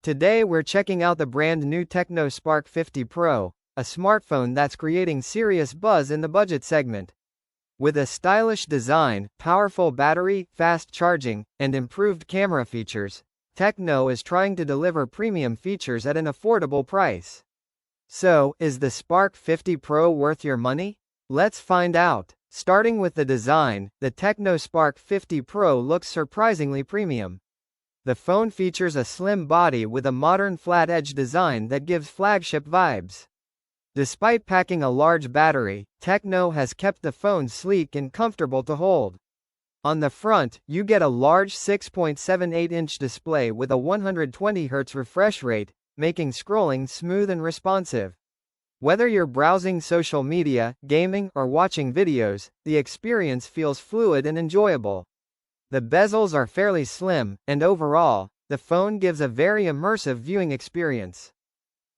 Today we're checking out the brand new Tecno Spark 50 Pro, a smartphone that's creating serious buzz in the budget segment. With a stylish design, powerful battery, fast charging, and improved camera features, Tecno is trying to deliver premium features at an affordable price. So, is the Spark 50 Pro worth your money? Let's find out. Starting with the design, the Tecno Spark 50 Pro looks surprisingly premium. The phone features a slim body with a modern flat-edge design that gives flagship vibes. Despite packing a large battery, Tecno has kept the phone sleek and comfortable to hold. On the front, you get a large 6.78-inch display with a 120Hz refresh rate, making scrolling smooth and responsive. Whether you're browsing social media, gaming, or watching videos, the experience feels fluid and enjoyable. The bezels are fairly slim, and overall, the phone gives a very immersive viewing experience.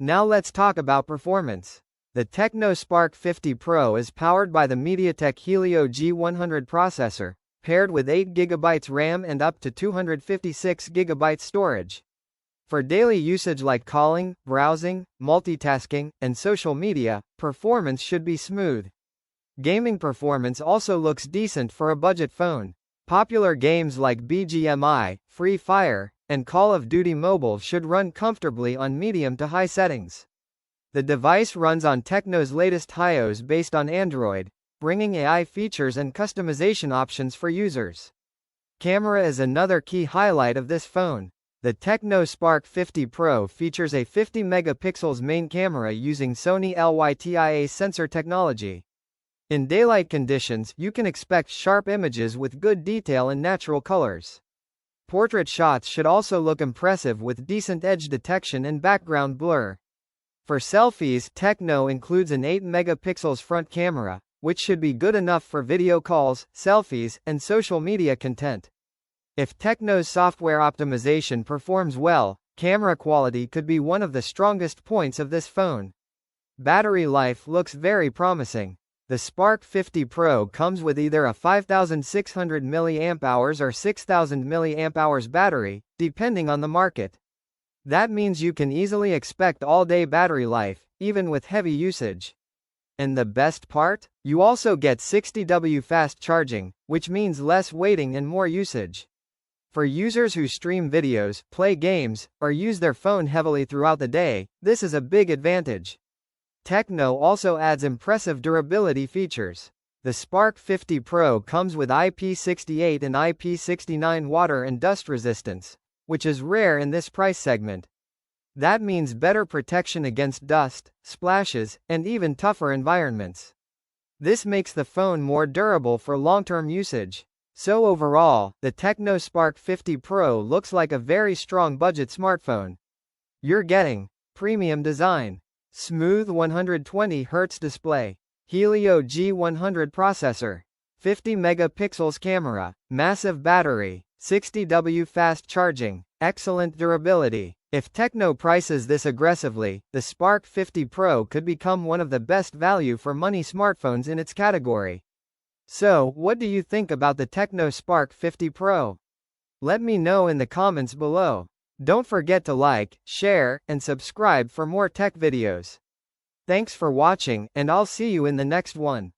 Now let's talk about performance. The Tecno Spark 50 Pro is powered by the MediaTek Helio G100 processor, paired with 8GB RAM and up to 256GB storage. For daily usage like calling, browsing, multitasking, and social media, performance should be smooth. Gaming performance also looks decent for a budget phone. Popular games like BGMI, Free Fire, and Call of Duty Mobile should run comfortably on medium to high settings. The device runs on Tecno's latest iOS based on Android, bringing AI features and customization options for users. Camera is another key highlight of this phone. The Tecno Spark 50 Pro features a 50-megapixels main camera using Sony LYTIA sensor technology. In daylight conditions, you can expect sharp images with good detail and natural colors. Portrait shots should also look impressive with decent edge detection and background blur. For selfies, Tecno includes an 8-megapixels front camera, which should be good enough for video calls, selfies, and social media content. If Tecno's software optimization performs well, camera quality could be one of the strongest points of this phone. Battery life looks very promising. The Spark 50 Pro comes with either a 5600 mAh or 6000 mAh battery, depending on the market. That means you can easily expect all-day battery life, even with heavy usage. And the best part? You also get 60W fast charging, which means less waiting and more usage. For users who stream videos, play games, or use their phone heavily throughout the day, this is a big advantage. Tecno also adds impressive durability features. The Spark 50 Pro comes with IP68 and IP69 water and dust resistance, which is rare in this price segment. That means better protection against dust, splashes, and even tougher environments. This makes the phone more durable for long-term usage. So overall, the Tecno Spark 50 Pro looks like a very strong budget smartphone. You're getting premium design, smooth 120Hz display, Helio G100 processor, 50-megapixels camera, massive battery, 60W fast charging, excellent durability. If Tecno prices this aggressively, the Spark 50 Pro could become one of the best value for money smartphones in its category. So, what do you think about the Tecno Spark 50 Pro? Let me know in the comments below. Don't forget to like, share, and subscribe for more tech videos. Thanks for watching, and I'll see you in the next one.